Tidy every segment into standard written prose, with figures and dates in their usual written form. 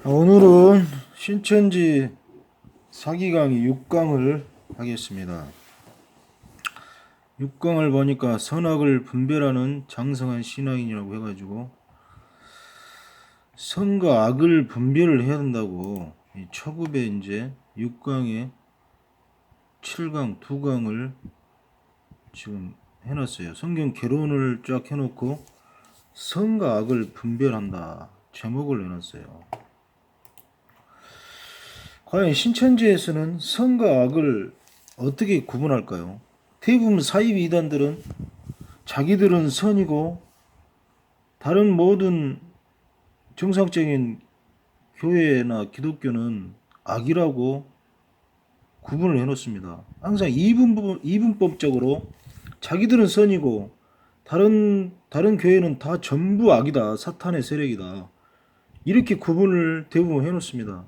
오늘은 신천지 사기 강의 6강을 하겠습니다. 6강을 보니까 선악을 분별하는 장성한 신앙인이라고 해가지고 선과 악을 분별을 해야 된다고 이 초급에 이제 6강에 7강 2강을 지금 해놨어요. 성경 개론을 쫙 해놓고 선과 악을 분별한다 제목을 해놨어요. 과연 신천지에서는 선과 악을 어떻게 구분할까요? 대부분 사이비 이단들은 자기들은 선이고 다른 모든 정상적인 교회나 기독교는 악이라고 구분을 해놓습니다. 항상 이분법적으로 자기들은 선이고 다른 교회는 다 전부 악이다, 사탄의 세력이다, 이렇게 구분을 대부분 해놓습니다.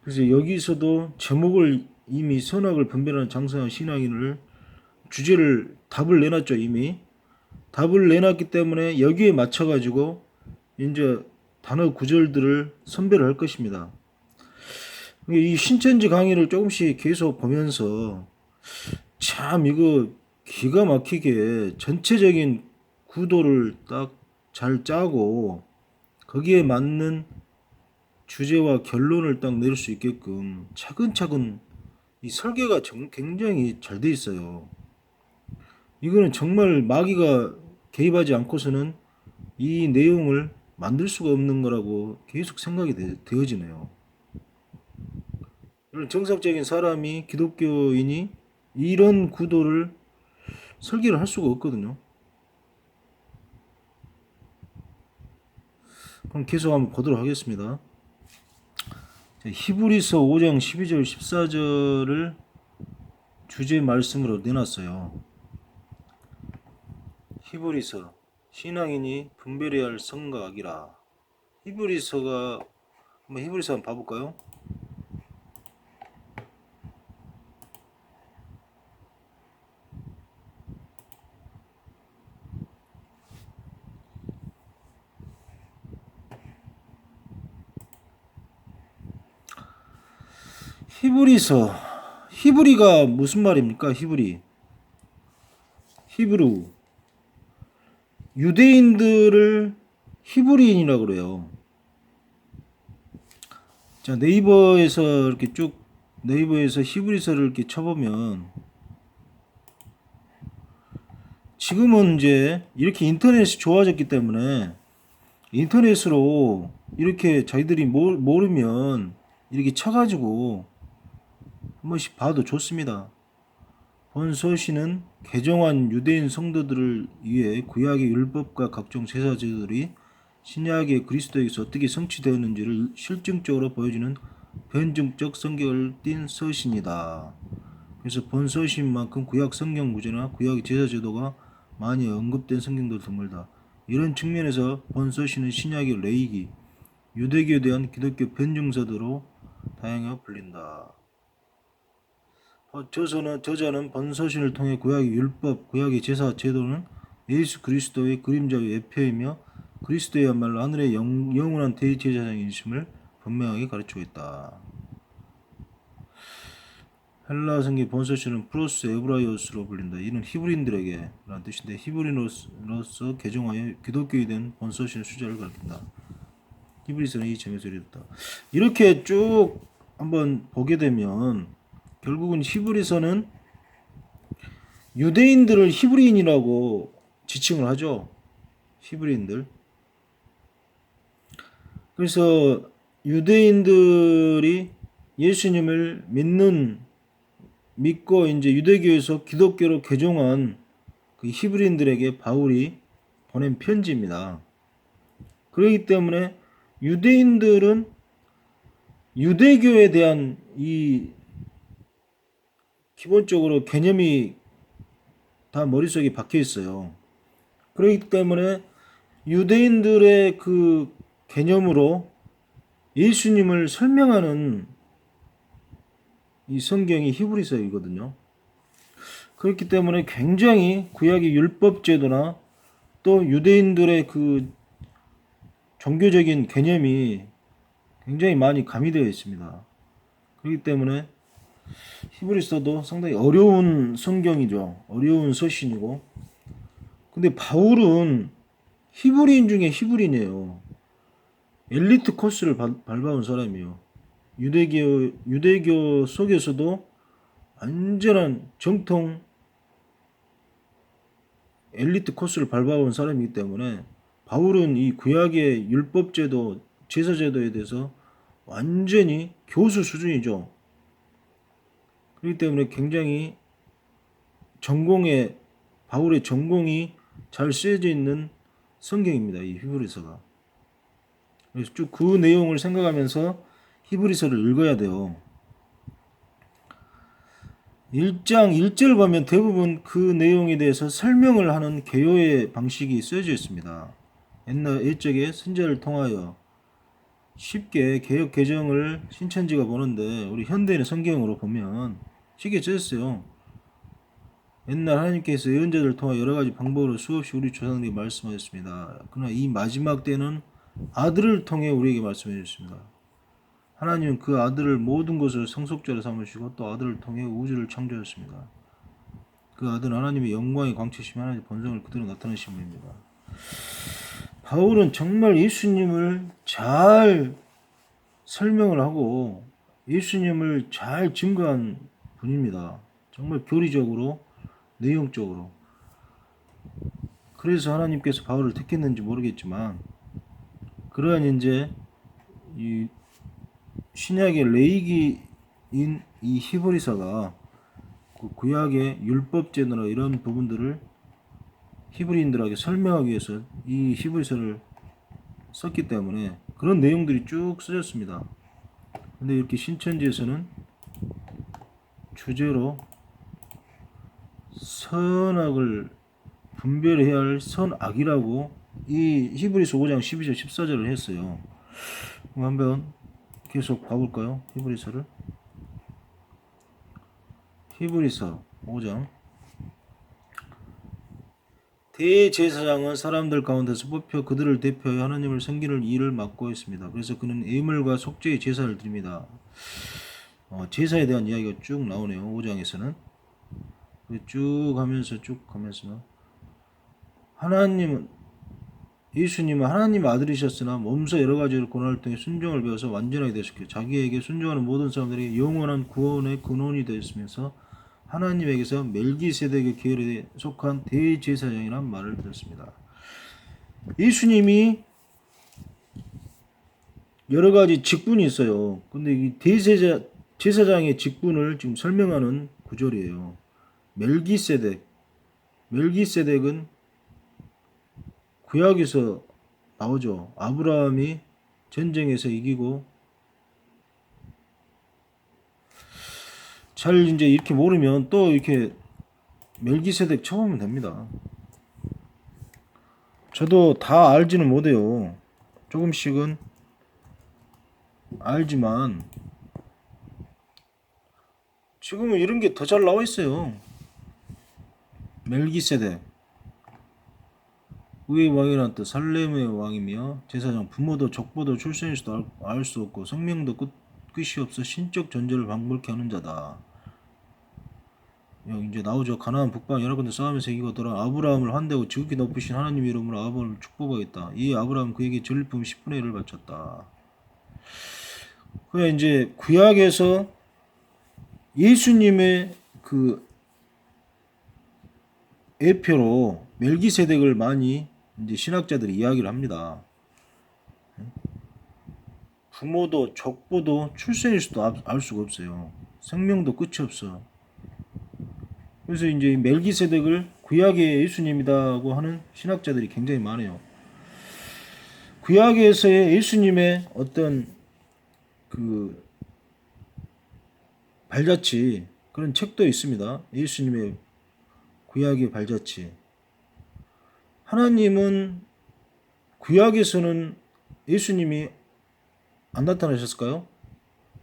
그래서 여기서도 제목을 이미 선악을 분별하는 장성한 신앙인을 답을 내놨죠. 이미 답을 내놨기 때문에 여기에 맞춰가지고 이제 단어 구절들을 선별을 할 것입니다. 이 신천지 강의를 조금씩 계속 보면서 참 이거 기가 막히게 전체적인 구도를 딱 잘 짜고 거기에 맞는 주제와 결론을 딱 내릴 수 있게끔 차근차근 이 설계가 굉장히 잘 돼 있어요. 이거는 정말 마귀가 개입하지 않고서는 이 내용을 만들 수가 없는 거라고 계속 생각이 되어지네요. 이런 정상적인 사람이 기독교인이 이런 구도를 설계를 할 수가 없거든요. 그럼 계속 한번 보도록 하겠습니다. 히브리서 5장 12절 14절을 주제 말씀으로 내놨어요. 히브리서 신앙인이 분별해야 할 선과 악이라. 히브리서 한번 봐볼까요? 히브리가 무슨 말입니까? 히브루. 유대인들을 히브리인이라고 그래요. 자, 네이버에서 히브리서를 이렇게 쳐보면 지금은 이제 이렇게 인터넷이 좋아졌기 때문에 인터넷으로 이렇게 자기들이 모르면 이렇게 쳐가지고 한 번씩 봐도 좋습니다. 본 서신은 개종한 유대인 성도들을 위해 구약의 율법과 각종 제사 제도들이 신약의 그리스도에서 어떻게 성취되었는지를 실증적으로 보여주는 변증적 성경을 띤 서신이다. 그래서 본 서신만큼 구약 성경 구제나 구약의 제사 제도가 많이 언급된 성경도 드물다. 이런 측면에서 본 서신은 신약의 레이기, 유대교에 대한 기독교 변증서도로 다양하게 불린다. 저자는 본서신을 통해 구약의 율법, 구약의 제사 제도는 예수 그리스도의 그림자의 예표이며 그리스도야말로 하늘의 영원한 대제사장이심을 분명하게 가르치고 있다. 헬라 성경 본서신은 프로스 에브라이오스로 불린다. 이는 히브리인들에게 라는 뜻인데 히브리인으로서 개종하여 기독교에 대한 본서신의 수자를 가리킨다. 히브리서는 이 점에서 이렇다. 이렇게 쭉 한번 보게 되면 결국은 히브리서는 유대인들을 히브리인이라고 지칭을 하죠. 히브리인들. 그래서 유대인들이 예수님을 믿고 이제 유대교에서 기독교로 개종한 그 히브리인들에게 바울이 보낸 편지입니다. 그렇기 때문에 유대인들은 유대교에 대한 이 기본적으로 개념이 다 머릿속에 박혀 있어요. 그렇기 때문에 유대인들의 그 개념으로 예수님을 설명하는 이 성경이 히브리서이거든요. 그렇기 때문에 굉장히 구약의 율법 제도나 또 유대인들의 그 종교적인 개념이 굉장히 많이 가미되어 있습니다. 그렇기 때문에 히브리서도 상당히 어려운 성경이죠. 어려운 서신이고. 근데 바울은 히브리인 중에 히브리인이에요. 엘리트 코스를 밟아온 사람이에요. 유대교 속에서도 완전한 정통 엘리트 코스를 밟아온 사람이기 때문에 바울은 이 구약의 율법제도, 제사제도에 대해서 완전히 교수 수준이죠. 그렇기 때문에 굉장히 바울의 전공이 잘 쓰여져 있는 성경입니다. 이 히브리서가. 그래서 쭉 그 내용을 생각하면서 히브리서를 읽어야 돼요. 1장 1절 보면 대부분 그 내용에 대해서 설명을 하는 개요의 방식이 쓰여져 있습니다. 옛적에 선지자를 통하여 쉽게 개역 개정을 신천지가 보는데 우리 현대인의 성경으로 보면 쉽게 쓰였어요. 옛날 하나님께서 예언자들을 통해 여러 가지 방법으로 수없이 우리 조상들에게 말씀하셨습니다. 그러나 이 마지막 때는 아들을 통해 우리에게 말씀해 주셨습니다. 하나님은 그 아들을 모든 것을 상속자로 삼으시고 또 아들을 통해 우주를 창조하셨습니다. 그 아들은 하나님의 영광의 광채시며 하나님의 본성을 그대로 나타내신 분입니다. 바울은 정말 예수님을 잘 설명을 하고 예수님을 잘 증거한 분입니다. 정말 교리적으로, 내용적으로. 그래서 하나님께서 바울을 택했는지 모르겠지만 그러한 이제 이 신약의 레이기인 이 히브리서가 그 구약의 율법제도나 이런 부분들을 히브리인들에게 설명하기 위해서 이 히브리서를 썼기 때문에 그런 내용들이 쭉 쓰였습니다. 근데 이렇게 신천지에서는 주제로 선악을 분별해야 할 선악이라고 이 히브리서 5장 12절 14절을 했어요. 그럼 한번 계속 봐볼까요? 히브리서 5장. 대제사장은 사람들 가운데서 뽑혀 그들을 대표하여 하나님을 섬기는 일을 맡고 있습니다. 그래서 그는 예물과 속죄의 제사를 드립니다. 제사에 대한 이야기가 쭉 나오네요. 5장에서는. 쭉 가면서 예수님은 하나님의 아들이셨으나 몸소 여러 가지를 고난을 통해 순종을 배워서 완전하게 되셨기에 자기에게 순종하는 모든 사람들이 영원한 구원의 근원이 되었으면서 하나님에게서 멜기세덱의 계열에 속한 대제사장이라는 말을 들었습니다. 예수님이 여러 가지 직분이 있어요. 근데 이 제사장의 직분을 지금 설명하는 구절이에요. 멜기세덱은 구약에서 나오죠. 아브라함이 전쟁에서 이기고 잘 이제 이렇게 모르면 또 이렇게 멜기세덱 쳐보면 됩니다. 저도 다 알지는 못해요. 조금씩은 알지만 지금은 이런 게 더 잘 나와 있어요. 멜기세덱 의의 왕이란 뜻 살렘의 왕이며 제사장 부모도 족보도 출생일수도 알 수 없고 생명도 끝이 없어 신적 존재를 방불케 하는 자다. 여기 이제 나오죠. 가나안 북방 여러 군데 싸움에서 이기고 돌아온 아브라함을 환대하고 지극히 높으신 하나님 이름으로 아브라함을 축복하겠다. 이 아브라함은 그에게 전리품 10분의 1을 바쳤다. 그래 이제 구약에서 예수님의 그 예표로 멜기세덱을 많이 이제 신학자들이 이야기를 합니다. 부모도 족보도 출생일수도 알 수가 없어요. 생명도 끝이 없어. 그래서 이제 멜기세덱을 구약의 예수님이라고 하는 신학자들이 굉장히 많아요. 구약에서의 예수님의 어떤 그 발자취 그런 책도 있습니다. 예수님의 구약의 발자취. 하나님은 구약에서는 예수님이 안 나타나셨을까요?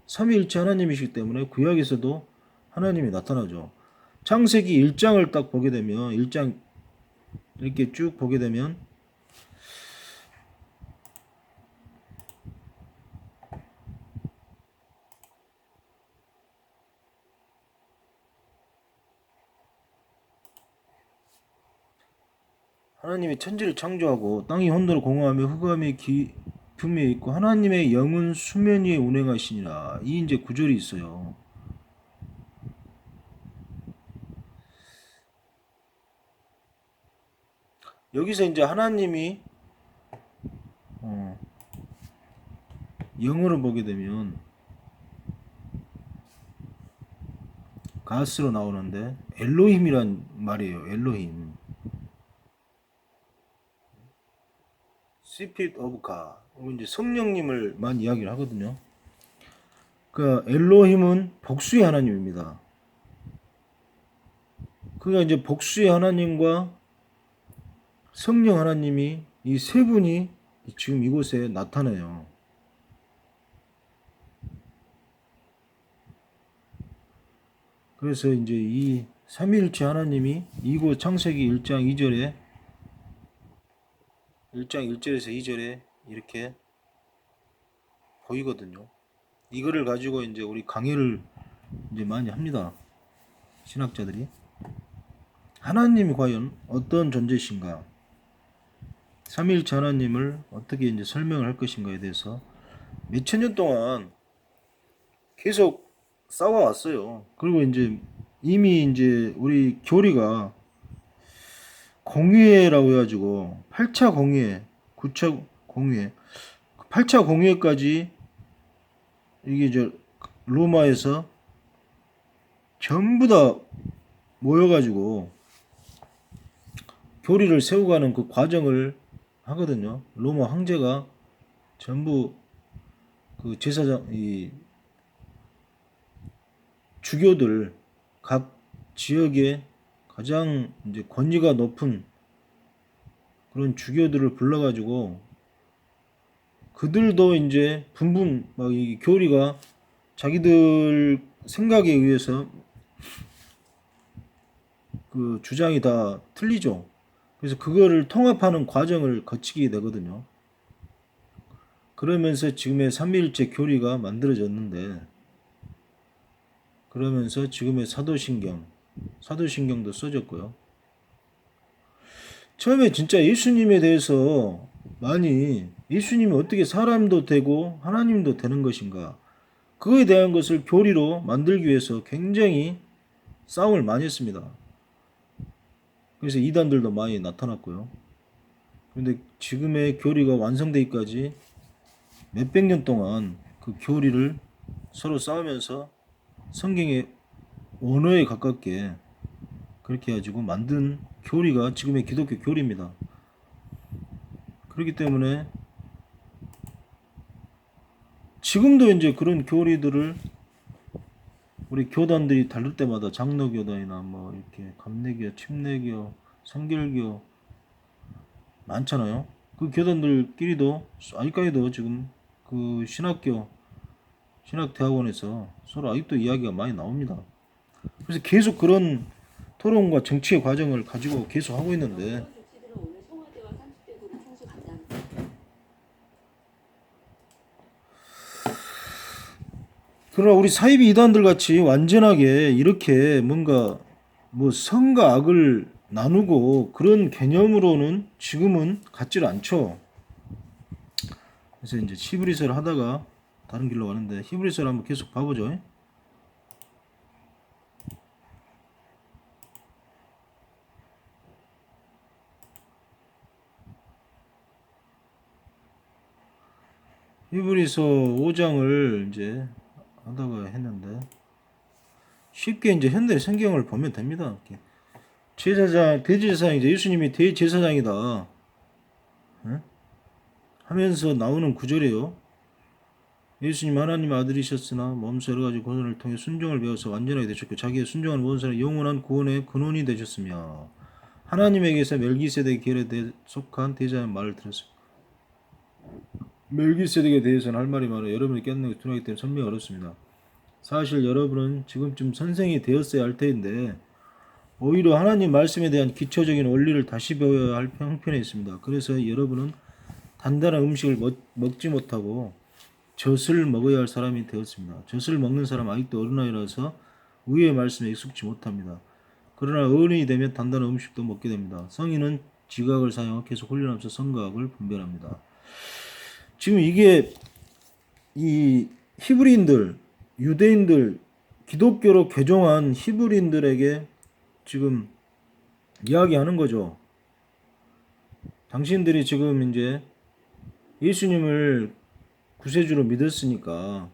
삼위일체 하나님이시기 때문에 구약에서도 하나님이 나타나죠. 창세기 1장을 딱 보게 되면 1장 이렇게 쭉 보게 되면 하나님이 천지를 창조하고 땅이 혼돈을 공허하며 흑암의 품에 있고 하나님의 영은 수면 위에 운행하시니라. 이 이제 구절이 있어요. 여기서 이제 하나님이 영어로 보게 되면 가스로 나오는데 엘로힘이란 말이에요. 엘로힘. Spirit of God. 이제 성령님을만 이야기를 하거든요. 그러니까 엘로힘은 복수의 하나님입니다. 그러니까 이제 복수의 하나님과 성령 하나님이 이 세 분이 지금 이곳에 나타나요. 그래서 이제 이 삼위일체 하나님이 이곳 창세기 1장 2절에 1절에서 2절에 이렇게 보이거든요. 이거를 가지고 이제 우리 강의를 이제 많이 합니다. 신학자들이. 하나님이 과연 어떤 존재이신가? 삼위일체 하나님을 어떻게 이제 설명을 할 것인가에 대해서 몇천 년 동안 계속 싸워왔어요. 그리고 이제 이미 이제 우리 교리가 공의회라고 해가지고 8차 공의회, 9차 공의회, 8차 공의회까지 이게 이제 로마에서 전부 다 모여가지고 교리를 세워가는 그 과정을 하거든요. 로마 황제가 전부 그 제사장, 이 주교들 각 지역에 가장 이제 권위가 높은 그런 주교들을 불러가지고 그들도 이제 막 이 교리가 자기들 생각에 의해서 그 주장이 다 틀리죠. 그래서 그거를 통합하는 과정을 거치게 되거든요. 그러면서 지금의 삼위일체 교리가 만들어졌는데, 그러면서 지금의 사도신경도 써졌고요. 처음에 진짜 예수님에 대해서 많이 예수님이 어떻게 사람도 되고 하나님도 되는 것인가, 그거에 대한 것을 교리로 만들기 위해서 굉장히 싸움을 많이 했습니다. 그래서 이단들도 많이 나타났고요. 그런데 지금의 교리가 완성되기까지 몇백 년 동안 그 교리를 서로 싸우면서 성경의 원어에 가깝게 그렇게 해가지고 만든 교리가 지금의 기독교 교리입니다. 그렇기 때문에 지금도 이제 그런 교리들을 우리 교단들이 다를 때마다 장로교단이나 뭐 이렇게 감리교, 침례교, 성결교 많잖아요. 그 교단들끼리도 아직까지도 지금 그 신학대학원에서 서로 아직도 이야기가 많이 나옵니다. 그래서 계속 그런 토론과 정치의 과정을 가지고 계속 하고 있는데, 그러나 우리 사이비 이단들 같이 완전하게 이렇게 뭔가 뭐 선과 악을 나누고 그런 개념으로는 지금은 같질 않죠. 그래서 이제 히브리서를 하다가 다른 길로 가는데, 히브리서를 한번 계속 봐보죠. 히브리서 5장을 이제 하다가 했는데, 쉽게 이제 현대 성경을 보면 됩니다. 제사장, 대제사장, 이제 예수님이 대제사장이다 하면서 나오는 구절이에요. 예수님 하나님 아들이셨으나 몸소 여러 가지 고난을 통해 순종을 배워서 완전하게 되셨고 자기의 순종을 모든 사람 영원한 구원의 근원이 되셨으며 하나님에게서 멜기세덱 계열에 속한 대제사장 말을 들었습니다. 멜기세덱에 대해서는 할 말이 많아 여러분이 깨닫는 것이 둔하기 때문에 설명이 어렵습니다. 사실 여러분은 지금쯤 선생이 되었어야 할 터인데 오히려 하나님 말씀에 대한 기초적인 원리를 다시 배워야 할 형편에 있습니다. 그래서 여러분은 단단한 음식을 먹지 못하고 젖을 먹어야 할 사람이 되었습니다. 젖을 먹는 사람 아직도 어린아이라서 의의 말씀에 익숙지 못합니다. 그러나 어른이 되면 단단한 음식도 먹게 됩니다. 성인은 지각을 사용하여 계속 훈련하면서 성각을 분별합니다. 지금 이게 이 히브리인들, 유대인들, 기독교로 개종한 히브리인들에게 지금 이야기하는 거죠. 당신들이 지금 이제 예수님을 구세주로 믿었으니까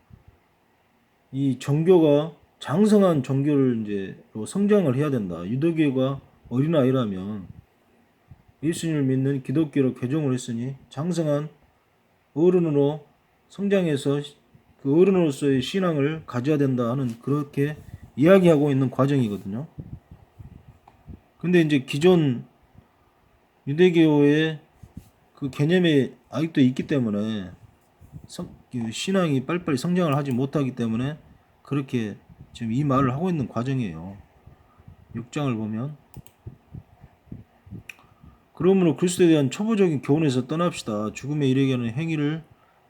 이 종교가 장성한 종교를 이제 성장을 해야 된다. 유대교가 어린아이라면 예수님을 믿는 기독교로 개종을 했으니 장성한 어른으로 성장해서 그 어른으로서의 신앙을 가져야 된다 하는 그렇게 이야기하고 있는 과정이거든요. 근데 이제 기존 유대교의 그 개념이 아직도 있기 때문에 그 신앙이 빨리빨리 성장을 하지 못하기 때문에 그렇게 지금 이 말을 하고 있는 과정이에요. 6장을 보면 그러므로 그리스도에 대한 초보적인 교훈에서 떠납시다. 죽음에 이르게 하는 행위를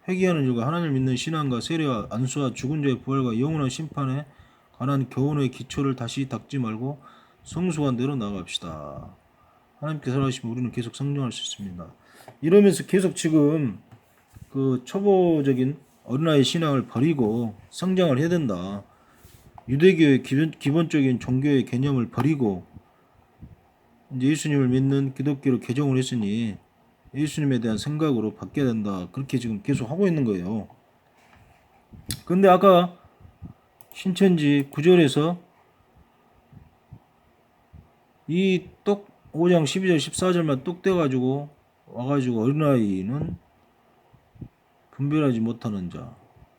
회개하는 일과 하나님을 믿는 신앙과 세례와 안수와 죽은 자의 부활과 영원한 심판에 관한 교훈의 기초를 다시 닦지 말고 성숙한 대로 나아갑시다. 하나님께 살아계시면 우리는 계속 성장할 수 있습니다. 이러면서 계속 지금 그 초보적인 어린아이 신앙을 버리고 성장을 해야 된다. 유대교의 기본적인 종교의 개념을 버리고 이제 예수님을 믿는 기독교로 개종을 했으니 예수님에 대한 생각으로 바뀌어야 된다. 그렇게 지금 계속 하고 있는 거예요. 근데 아까 신천지 9절에서 이 똑 5장 12절 14절만 똑 떼가지고 와가지고 어린아이는 분별하지 못하는 자,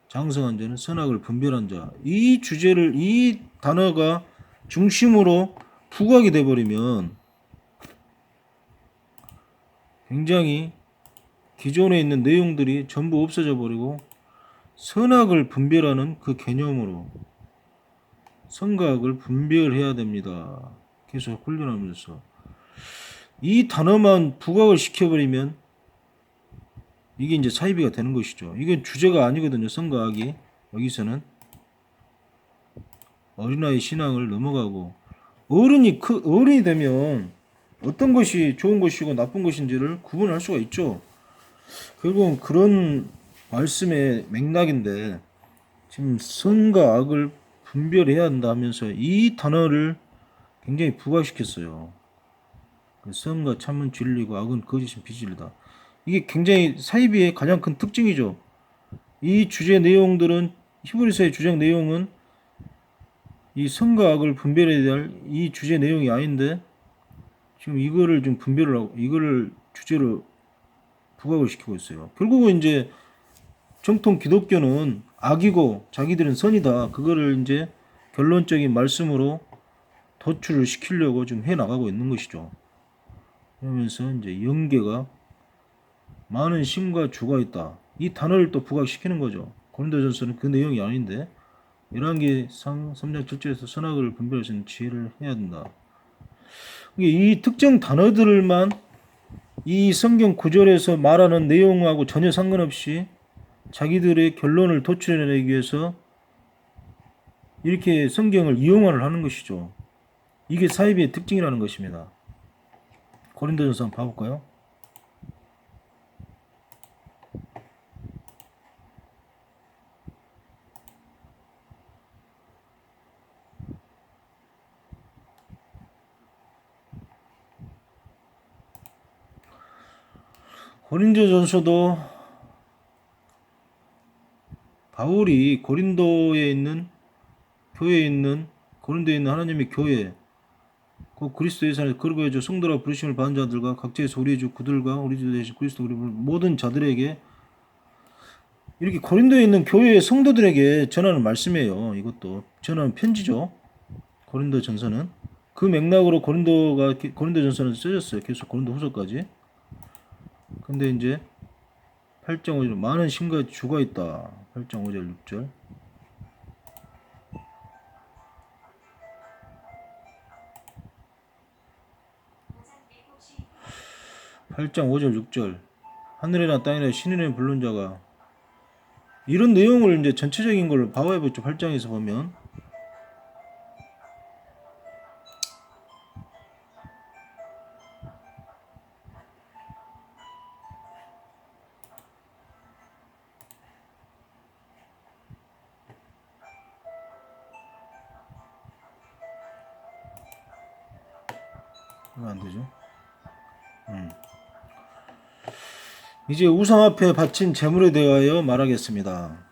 장성한 자는 선악을 분별한 자. 이 주제를 이 단어가 중심으로 부각이 돼버리면 굉장히 기존에 있는 내용들이 전부 없어져 버리고 선악을 분별하는 그 개념으로 선악을 분별해야 됩니다. 계속 훈련하면서 이 단어만 부각을 시켜버리면 이게 이제 사이비가 되는 것이죠. 이건 주제가 아니거든요. 선악이 여기서는 어린아이 신앙을 넘어가고 어른이 되면 어떤 것이 좋은 것이고 나쁜 것인지를 구분할 수가 있죠. 결국은 그런 말씀의 맥락인데 지금 선과 악을 분별해야 한다 하면서 이 단어를 굉장히 부각시켰어요. 선과 참은 진리고 악은 거짓은 비진리다. 이게 굉장히 사이비의 가장 큰 특징이죠. 이 주제 내용들은 히브리서의 주장 내용은 이 선과 악을 분별해야 할 이 주제 내용이 아닌데 지금 이거를 좀 분별을 하고 이거를 주제로 부각을 시키고 있어요. 결국은 이제 정통 기독교는 악이고 자기들은 선이다. 그거를 이제 결론적인 말씀으로 도출을 시키려고 지금 해 나가고 있는 것이죠. 그러면서 이제 영계가 많은 신과 주가 있다. 이 단어를 또 부각시키는 거죠. 고린도전서는 그 내용이 아닌데 11개 3장 7절에서 선악을 분별할 수 있는 지혜를 해야 된다. 이 특정 단어들만 이 성경 구절에서 말하는 내용하고 전혀 상관없이 자기들의 결론을 도출해내기 위해서 이렇게 성경을 이용화를 하는 것이죠. 이게 사이비의 특징이라는 것입니다. 고린도전서 한번 봐볼까요? 고린도전서도 바울이 고린도에 있는 교회에 있는 고린도에 있는 하나님의 교회 그 그리스도의 산에서 거룩하여 주 성도라 부르심을 받은 자들과 각자에서 우리의 주 그들과 우리 주 되신 그리스도 우리 모든 자들에게 이렇게 고린도에 있는 교회의 성도들에게 전하는 말씀이에요. 이것도 전하는 편지죠. 고린도 전서는 그 맥락으로 고린도 전서는 써졌어요. 계속 고린도 후서까지. 근데 이제 8장 5절 많은 신과 주가 있다. 8장 5절 6절 8장 5절 6절 하늘이나 땅이나 신이나 부른 자가 이런 내용을 이제 전체적인 걸 바와해보죠. 8장에서 보면 왜 안 되죠? 이제 우상 앞에 바친 재물에 대하여 말하겠습니다.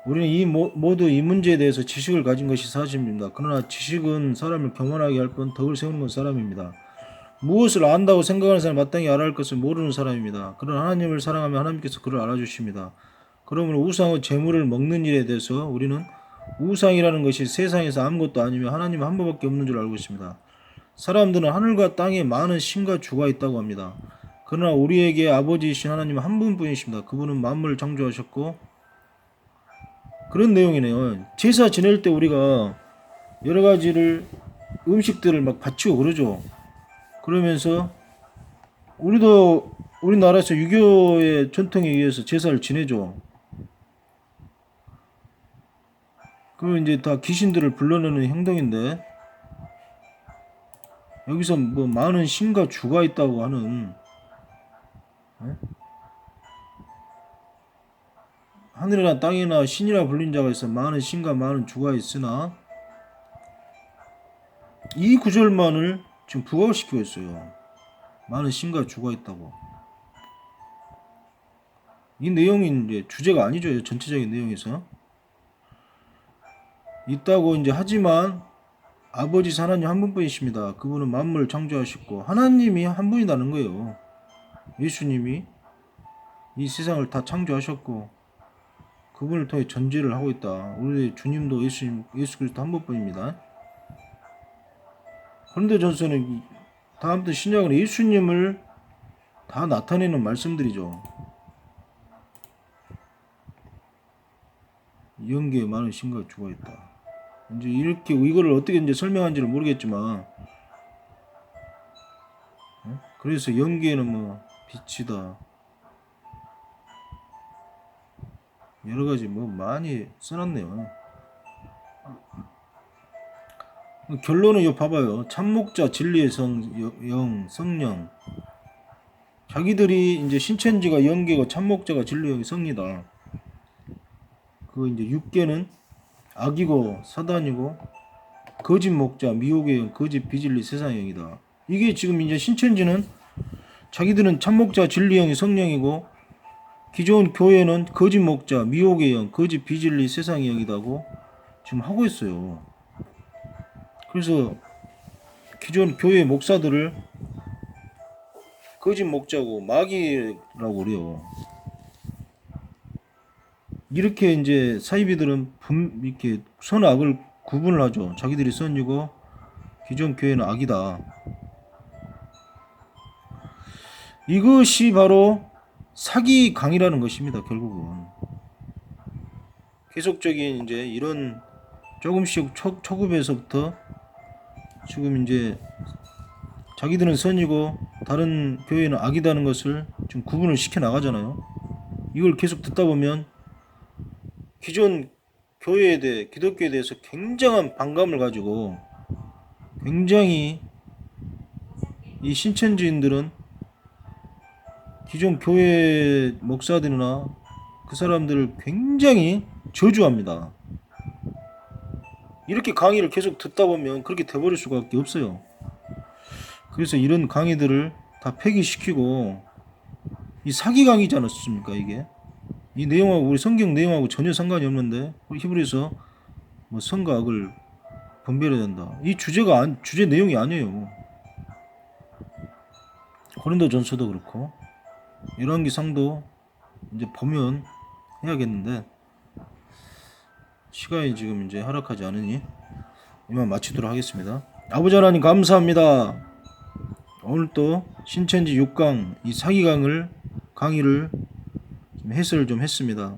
우리는 모두 이 문제에 대해서 지식을 가진 것이 사실입니다. 그러나 지식은 사람을 교만하게 할 뿐 덕을 세우는 건 사람입니다. 무엇을 안다고 생각하는 사람은 마땅히 알아야 할 것을 모르는 사람입니다. 그러나 하나님을 사랑하면 하나님께서 그를 알아주십니다. 그러므로 우상의 재물을 먹는 일에 대해서 우리는 우상이라는 것이 세상에서 아무것도 아니며 하나님 한 분밖에 없는 줄 알고 있습니다. 사람들은 하늘과 땅에 많은 신과 주가 있다고 합니다. 그러나 우리에게 아버지이신 하나님은 한 분뿐이십니다. 그분은 만물을 창조하셨고, 그런 내용이네요. 제사 지낼 때 우리가 여러 가지를 음식들을 막 바치고 그러죠. 그러면서 우리도 우리나라에서 유교의 전통에 의해서 제사를 지내죠. 그리고 이제 다 귀신들을 불러내는 행동인데, 여기서 뭐 많은 신과 주가 있다고 하는, 하늘이나 땅이나 신이라 불린 자가 있어 많은 신과 많은 주가 있으나, 이 구절만을 지금 부각시키고 있어요. 많은 신과 주가 있다고. 이 내용이 이제 주제가 아니죠. 전체적인 내용에서 있다고 이제 하지만 아버지 하나님 한 분뿐이십니다. 그분은 만물을 창조하셨고 하나님이 한 분이라는 거예요. 예수님이 이 세상을 다 창조하셨고 그분을 통해 전제를 하고 있다. 우리 주님도 예수 그리스도 한 분뿐입니다. 그런데 전서는 다음부터 신약은 예수님을 다 나타내는 말씀들이죠. 영계에 많은 신과 주가 있다. 이제 이렇게 이거를 어떻게 이제 설명한지를 모르겠지만, 그래서 영계에는 뭐 빛이다, 여러 가지 뭐 많이 써놨네요. 결론은 이거 봐봐요. 참목자, 진리의 성령. 자기들이 이제 신천지가 영계고 참목자가 진리의 성이다. 그 이제 육계는 악이고 사단이고 거짓 목자, 미혹의 영, 거짓 비진리 세상의 영이다. 이게 지금 이제 신천지는 자기들은 참목자, 진리 영이 성령이고 기존 교회는 거짓 목자, 미혹의 영, 거짓 비진리 세상의 영이다고 지금 하고 있어요. 그래서 기존 교회 목사들을 거짓 목자고 마귀라고 그래요. 이렇게 이제 사이비들은 이렇게 선악을 구분을 하죠. 자기들이 선이고 기존 교회는 악이다. 이것이 바로 사기 강이라는 것입니다. 결국은 계속적인 이제 이런 조금씩 초급에서부터 지금 이제 자기들은 선이고 다른 교회는 악이다는 것을 지금 구분을 시켜 나가잖아요. 이걸 계속 듣다 보면 기존 교회에 대해 기독교에 대해서 굉장한 반감을 가지고 굉장히 이 신천지인들은 기존 교회 목사들이나 그 사람들을 굉장히 저주합니다. 이렇게 강의를 계속 듣다 보면 그렇게 돼버릴 수밖에 없어요. 그래서 이런 강의들을 다 폐기시키고, 이 사기 강의지 않았습니까? 이게 이 내용하고 우리 성경 내용하고 전혀 상관이 없는데 히브리서 뭐 선과 악을 분별해야 된다. 이 주제 내용이 아니에요. 고린도전서도 그렇고 열왕기상도 이제 보면 해야겠는데 시간이 지금 이제 허락하지 않으니 이만 마치도록 하겠습니다. 아버지 하나님 감사합니다. 오늘 또 신천지 6강 이 사기강을 강의를 좀 해설을 좀 했습니다.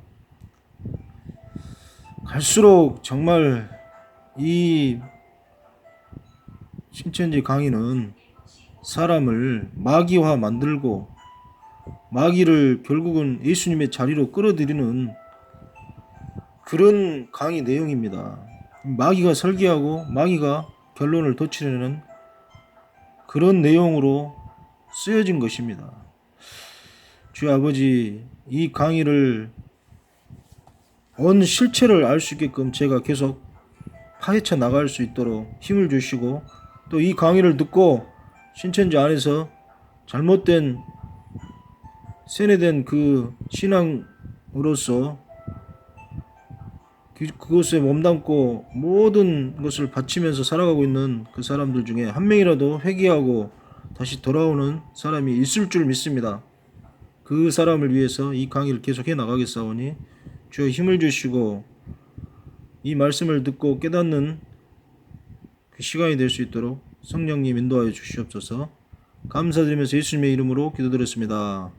갈수록 정말 이 신천지 강의는 사람을 마귀화 만들고 마귀를 결국은 예수님의 자리로 끌어들이는 그런 강의 내용입니다. 마귀가 설계하고 마귀가 결론을 도출해내는 그런 내용으로 쓰여진 것입니다. 주의 아버지, 이 강의를 온 실체를 알 수 있게끔 제가 계속 파헤쳐 나갈 수 있도록 힘을 주시고, 또 이 강의를 듣고 신천지 안에서 잘못된 세뇌된 그 신앙으로서 그것에 몸담고 모든 것을 바치면서 살아가고 있는 그 사람들 중에 한 명이라도 회개하고 다시 돌아오는 사람이 있을 줄 믿습니다. 그 사람을 위해서 이 강의를 계속해 나가겠사오니 주여 힘을 주시고 이 말씀을 듣고 깨닫는 그 시간이 될 수 있도록 성령님 인도하여 주시옵소서. 감사드리면서 예수님의 이름으로 기도드렸습니다.